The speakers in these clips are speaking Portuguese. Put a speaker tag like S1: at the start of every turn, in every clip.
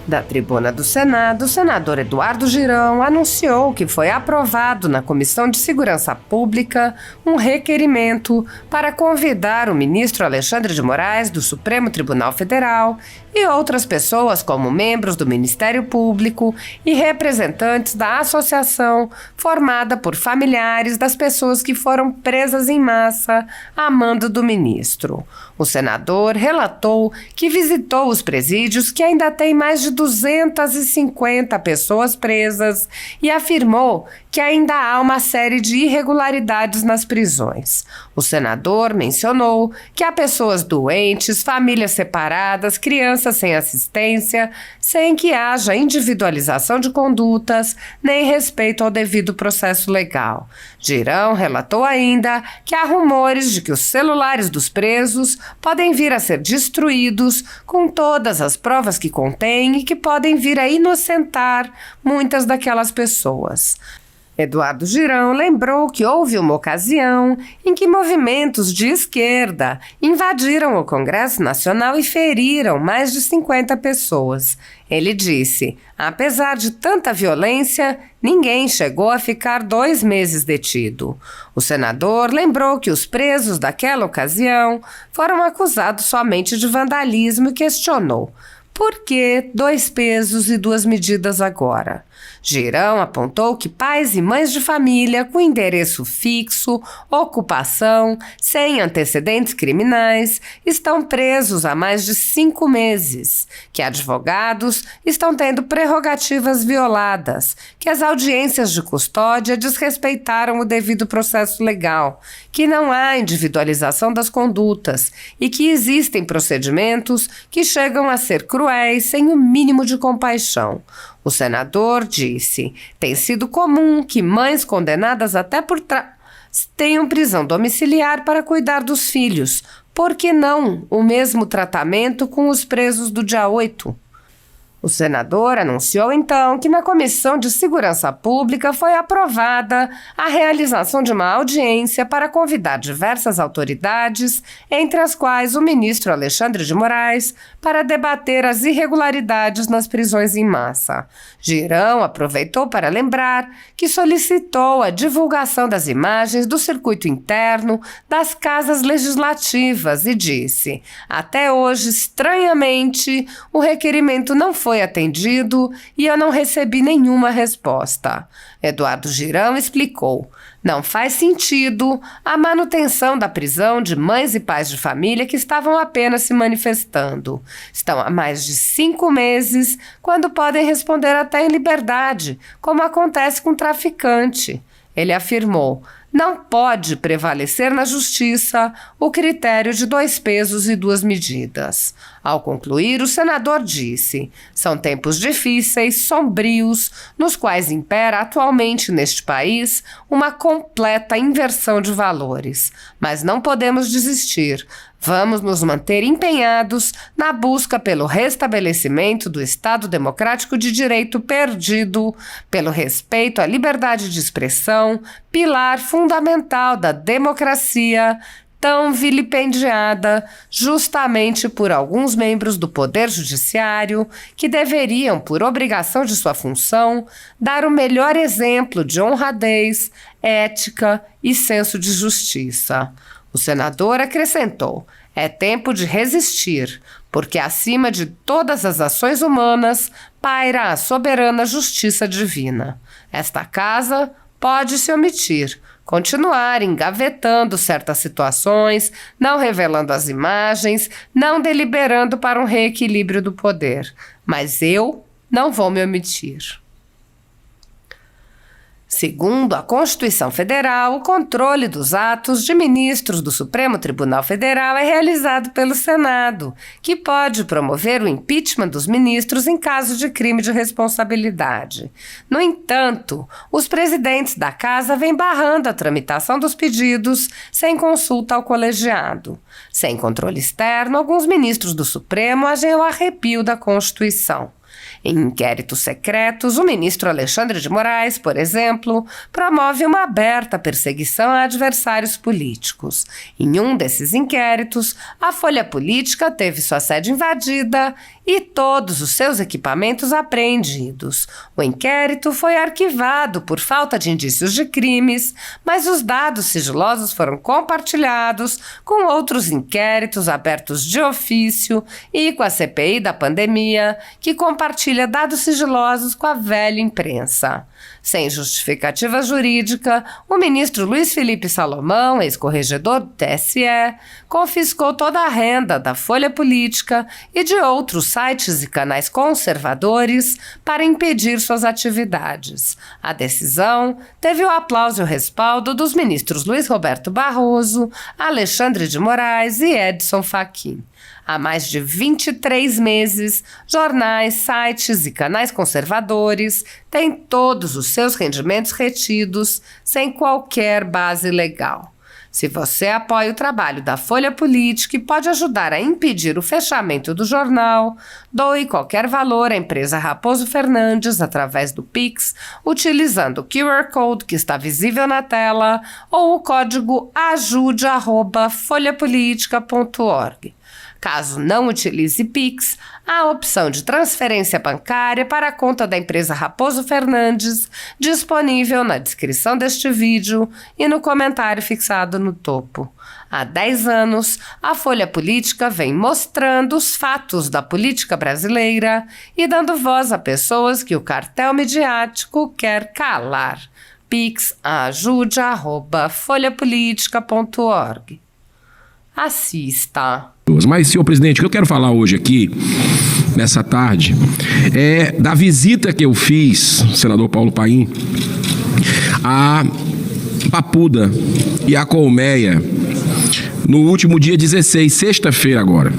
S1: Da tribuna do Senado, o senador Eduardo Girão anunciou que foi aprovado na Comissão de Segurança Pública um requerimento para convidar o ministro Alexandre de Moraes, do Supremo Tribunal Federal, e outras pessoas como membros do Ministério Público e representantes da associação formada por familiares das pessoas que foram presas em massa a mando do ministro. O senador relatou que visitou os presídios que ainda têm mais de 250 pessoas presas e afirmou que ainda há uma série de irregularidades nas prisões. O senador mencionou que há pessoas doentes, famílias separadas, crianças sem assistência, sem que haja individualização de condutas nem respeito ao devido processo legal. Girão relatou ainda que há rumores de que os celulares dos presos podem vir a ser destruídos com todas as provas que contêm e que podem vir a inocentar muitas daquelas pessoas. Eduardo Girão lembrou que houve uma ocasião em que movimentos de esquerda invadiram o Congresso Nacional e feriram mais de 50 pessoas. Ele disse: apesar de tanta violência, ninguém chegou a ficar 2 meses detido. O senador lembrou que os presos daquela ocasião foram acusados somente de vandalismo e questionou: por que 2 pesos e 2 medidas agora? Girão apontou que pais e mães de família com endereço fixo, ocupação, sem antecedentes criminais, estão presos há mais de 5 meses, que advogados estão tendo prerrogativas violadas, que as audiências de custódia desrespeitaram o devido processo legal, que não há individualização das condutas e que existem procedimentos que chegam a ser cruéis sem o mínimo de compaixão. O senador disse: tem sido comum que mães condenadas até por tenham prisão domiciliar para cuidar dos filhos. Por que não o mesmo tratamento com os presos do dia 8? O senador anunciou então que na Comissão de Segurança Pública foi aprovada a realização de uma audiência para convidar diversas autoridades, entre as quais o ministro Alexandre de Moraes, para debater as irregularidades nas prisões em massa. Girão aproveitou para lembrar que solicitou a divulgação das imagens do circuito interno das casas legislativas e disse: até hoje, estranhamente, o requerimento não foi atendido e eu não recebi nenhuma resposta. Eduardo Girão explicou: não faz sentido a manutenção da prisão de mães e pais de família que estavam apenas se manifestando. Estão há mais de 5 meses, quando podem responder até em liberdade, como acontece com traficante. Ele afirmou: não pode prevalecer na justiça o critério de 2 pesos e 2 medidas. Ao concluir, o senador disse: são tempos difíceis, sombrios, nos quais impera atualmente neste país uma completa inversão de valores. Mas não podemos desistir. Vamos nos manter empenhados na busca pelo restabelecimento do Estado Democrático de Direito perdido, pelo respeito à liberdade de expressão, pilar fundamental da democracia, tão vilipendiada justamente por alguns membros do Poder Judiciário que deveriam, por obrigação de sua função, dar o melhor exemplo de honradez, ética e senso de justiça. O senador acrescentou: é tempo de resistir, porque acima de todas as ações humanas paira a soberana justiça divina. Esta casa pode se omitir, continuar engavetando certas situações, não revelando as imagens, não deliberando para um reequilíbrio do poder. Mas eu não vou me omitir. Segundo a Constituição Federal, o controle dos atos de ministros do Supremo Tribunal Federal é realizado pelo Senado, que pode promover o impeachment dos ministros em caso de crime de responsabilidade. No entanto, os presidentes da Casa vêm barrando a tramitação dos pedidos sem consulta ao colegiado. Sem controle externo, alguns ministros do Supremo agem ao arrepio da Constituição. Em inquéritos secretos, o ministro Alexandre de Moraes, por exemplo, promove uma aberta perseguição a adversários políticos. Em um desses inquéritos, a Folha Política teve sua sede invadida e todos os seus equipamentos apreendidos. O inquérito foi arquivado por falta de indícios de crimes, mas os dados sigilosos foram compartilhados com outros inquéritos abertos de ofício e com a CPI da pandemia, que compartilha dados sigilosos com a velha imprensa. Sem justificativa jurídica, o ministro Luiz Felipe Salomão, ex-corregedor do TSE, confiscou toda a renda da Folha Política e de outros sites e canais conservadores para impedir suas atividades. A decisão teve o aplauso e o respaldo dos ministros Luiz Roberto Barroso, Alexandre de Moraes e Edson Fachin. Há mais de 23 meses, jornais, sites e canais conservadores têm todos os seus rendimentos retidos sem qualquer base legal. Se você apoia o trabalho da Folha Política e pode ajudar a impedir o fechamento do jornal, doe qualquer valor à empresa Raposo Fernandes através do Pix, utilizando o QR Code que está visível na tela ou o código ajude@folhapolitica.org. Caso não utilize Pix, há a opção de transferência bancária para a conta da empresa Raposo Fernandes, disponível na descrição deste vídeo e no comentário fixado no topo. Há 10 anos, a Folha Política vem mostrando os fatos da política brasileira e dando voz a pessoas que o cartel midiático quer calar. Pix ajude@folhapolitica.org. Assista.
S2: Mas, senhor presidente, o que eu quero falar hoje aqui, nessa tarde, é da visita que eu fiz, senador Paulo Paim, a Papuda e a Colmeia, no último dia 16, sexta-feira agora.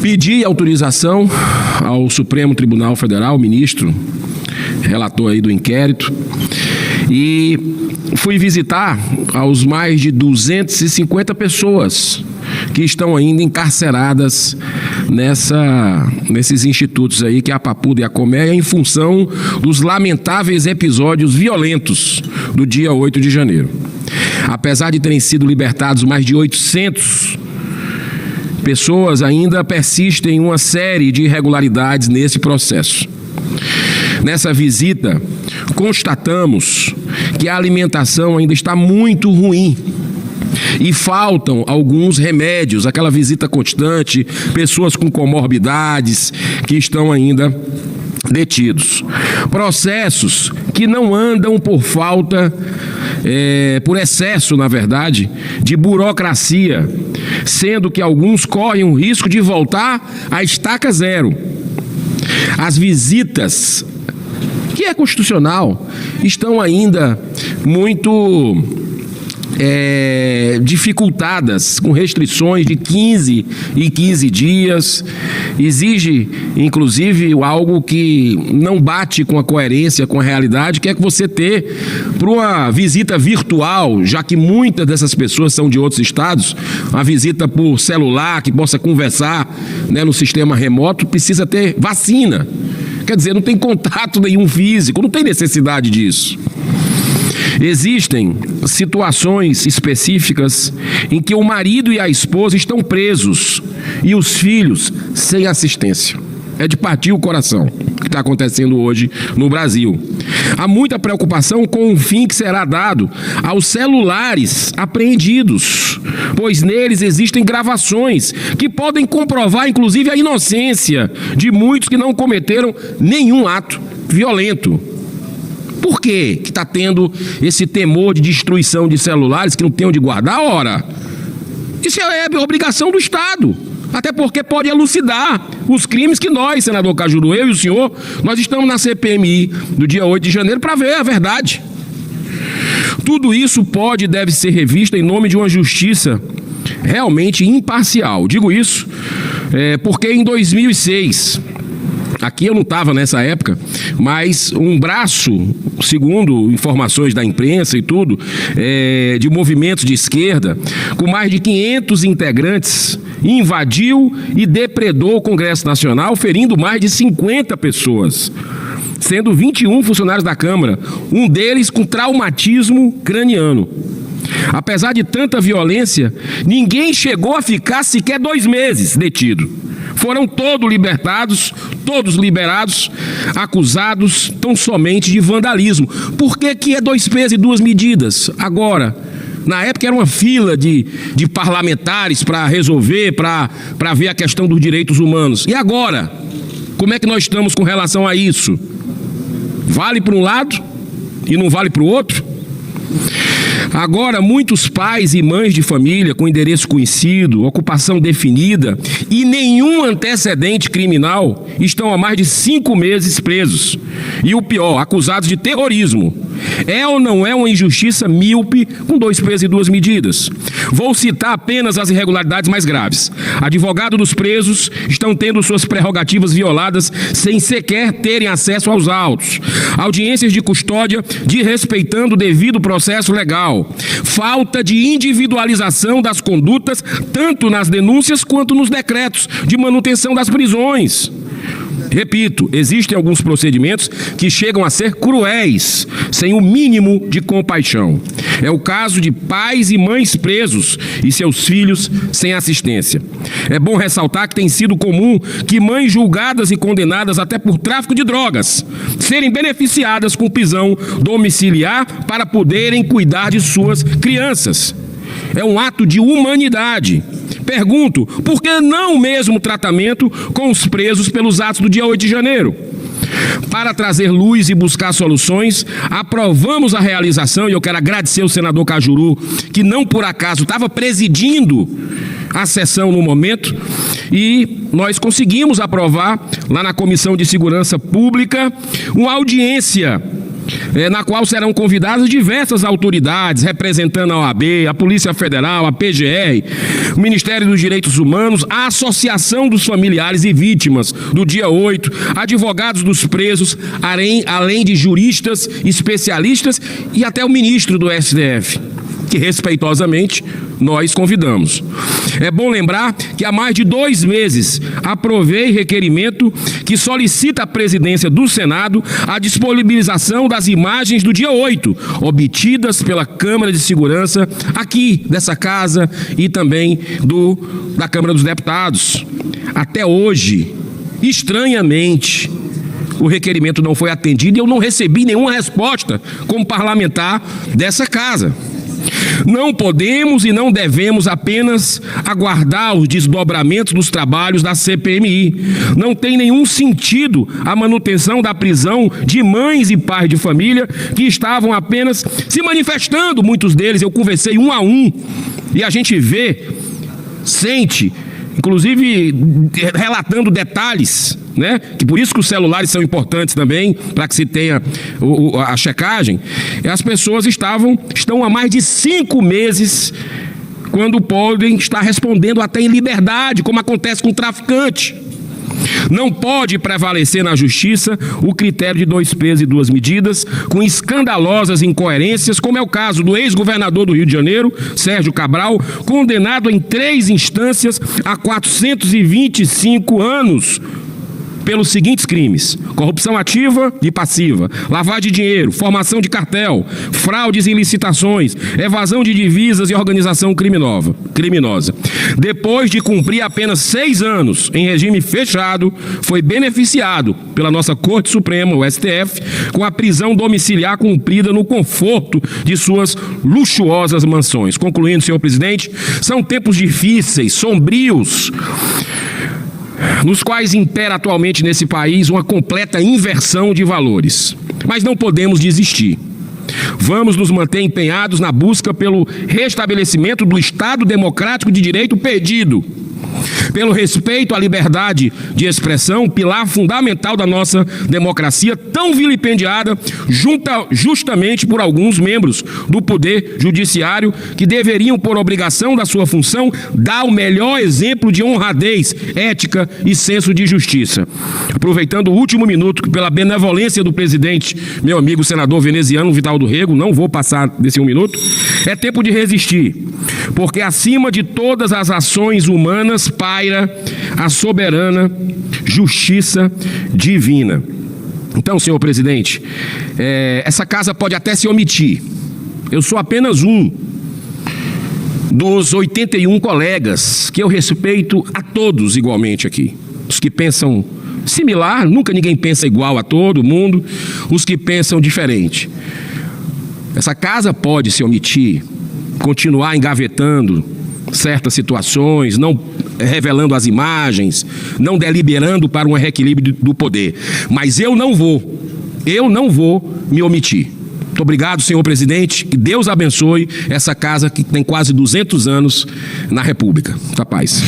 S2: Pedi autorização ao Supremo Tribunal Federal, ministro, relator aí do inquérito, e fui visitar aos mais de 250 pessoas que estão ainda encarceradas nesses institutos aí, que é a Papuda e a Colmeia, em função dos lamentáveis episódios violentos do dia 8 de janeiro. Apesar de terem sido libertados mais de 800, pessoas ainda persistem em uma série de irregularidades nesse processo. Nessa visita, constatamos que a alimentação ainda está muito ruim e faltam alguns remédios, aquela visita constante, pessoas com comorbidades que estão ainda detidos. Processos que não andam por falta, por excesso, na verdade, de burocracia, sendo que alguns correm o risco de voltar à estaca zero. As visitas, que é constitucional, estão ainda muito dificultadas, com restrições de 15 em 15 dias, exige, inclusive, algo que não bate com a coerência, com a realidade, que é que você ter, para uma visita virtual, já que muitas dessas pessoas são de outros estados, uma visita por celular, que possa conversar, no sistema remoto, precisa ter vacina. Quer dizer, não tem contato nenhum físico, não tem necessidade disso. Existem situações específicas em que o marido e a esposa estão presos e os filhos sem assistência. É de partir o coração o que está acontecendo hoje no Brasil. Há muita preocupação com o fim que será dado aos celulares apreendidos, pois neles existem gravações que podem comprovar, inclusive, a inocência de muitos que não cometeram nenhum ato violento. Por que está tendo esse temor de destruição de celulares que não tem onde guardar? Ora, isso é obrigação do Estado. Até porque pode elucidar os crimes que nós, senador Cajuru, eu e o senhor, nós estamos na CPMI do dia 8 de janeiro para ver a verdade. Tudo isso pode e deve ser revisto em nome de uma justiça realmente imparcial. Digo isso porque em 2006... Aqui eu não estava nessa época, mas um braço, segundo informações da imprensa e tudo, de movimentos de esquerda, com mais de 500 integrantes, invadiu e depredou o Congresso Nacional, ferindo mais de 50 pessoas, sendo 21 funcionários da Câmara, um deles com traumatismo craniano. Apesar de tanta violência, ninguém chegou a ficar sequer 2 meses detido. Foram todos liberados, acusados tão somente de vandalismo. Por que é 2 pesos e 2 medidas? Agora, na época era uma fila de parlamentares para resolver, para ver a questão dos direitos humanos. E agora? Como é que nós estamos com relação a isso? Vale para um lado e não vale para o outro? Agora, muitos pais e mães de família com endereço conhecido, ocupação definida e nenhum antecedente criminal estão há mais de 5 meses presos. E o pior, acusados de terrorismo. É ou não é uma injustiça míope com 2 pesos e 2 medidas? Vou citar apenas as irregularidades mais graves. Advogados dos presos estão tendo suas prerrogativas violadas sem sequer terem acesso aos autos. Audiências de custódia desrespeitando o devido processo legal. Falta de individualização das condutas, tanto nas denúncias quanto nos decretos de manutenção das prisões. Repito, existem alguns procedimentos que chegam a ser cruéis, sem o mínimo de compaixão. É o caso de pais e mães presos e seus filhos sem assistência. É bom ressaltar que tem sido comum que mães julgadas e condenadas até por tráfico de drogas serem beneficiadas com prisão domiciliar para poderem cuidar de suas crianças. É um ato de humanidade. Pergunto, por que não o mesmo tratamento com os presos pelos atos do dia 8 de janeiro? Para trazer luz e buscar soluções, aprovamos a realização, e eu quero agradecer ao senador Cajuru, que não por acaso estava presidindo a sessão no momento, e nós conseguimos aprovar, lá na Comissão de Segurança Pública, uma audiência na qual serão convidadas diversas autoridades, representando a OAB, a Polícia Federal, a PGR, o Ministério dos Direitos Humanos, a Associação dos Familiares e Vítimas do dia 8, advogados dos presos, além de juristas, especialistas e até o ministro do STF, que respeitosamente nós convidamos. É bom lembrar que há mais de 2 meses aprovei requerimento que solicita à presidência do Senado a disponibilização das imagens do dia 8, obtidas pela Câmara de Segurança aqui dessa casa e também da Câmara dos Deputados. Até hoje, estranhamente, o requerimento não foi atendido e eu não recebi nenhuma resposta como parlamentar dessa casa. Não podemos e não devemos apenas aguardar os desdobramentos dos trabalhos da CPMI. Não tem nenhum sentido a manutenção da prisão de mães e pais de família que estavam apenas se manifestando, muitos deles, eu conversei 1 a 1, e a gente vê, sente, inclusive relatando detalhes, né? Que por isso que os celulares são importantes também, para que se tenha a checagem. As pessoas estão há mais de 5 meses, quando podem estar respondendo até em liberdade, como acontece com o traficante. Não pode prevalecer na justiça o critério de 2 pesos e 2 medidas, com escandalosas incoerências, como é o caso do ex-governador do Rio de Janeiro, Sérgio Cabral, condenado em 3 instâncias a 425 anos, pelos seguintes crimes: corrupção ativa e passiva, lavagem de dinheiro, formação de cartel, fraudes em licitações, evasão de divisas e organização criminosa. Depois de cumprir apenas 6 anos em regime fechado, foi beneficiado pela nossa Corte Suprema, o STF, com a prisão domiciliar cumprida no conforto de suas luxuosas mansões. Concluindo, senhor presidente, são tempos difíceis, sombrios, nos quais impera atualmente nesse país uma completa inversão de valores. Mas não podemos desistir. Vamos nos manter empenhados na busca pelo restabelecimento do Estado democrático de direito perdido, pelo respeito à liberdade de expressão, pilar fundamental da nossa democracia, tão vilipendiada justamente por alguns membros do Poder Judiciário, que deveriam, por obrigação da sua função, dar o melhor exemplo de honradez, ética e senso de justiça. Aproveitando o último minuto, pela benevolência do presidente, meu amigo senador veneziano Vital do Rego, não vou passar desse 1 minuto, É tempo de resistir, porque acima de todas as ações humanas paira a soberana justiça divina. Então, senhor presidente, essa casa pode até se omitir. Eu sou apenas um dos 81 colegas que eu respeito a todos igualmente aqui. Os que pensam similar, nunca ninguém pensa igual a todo mundo, os que pensam diferente. Essa casa pode se omitir, continuar engavetando certas situações, não revelando as imagens, não deliberando para um reequilíbrio do poder. Mas eu não vou me omitir. Muito obrigado, senhor presidente, que Deus abençoe essa casa que tem quase 200 anos na República. Muita paz.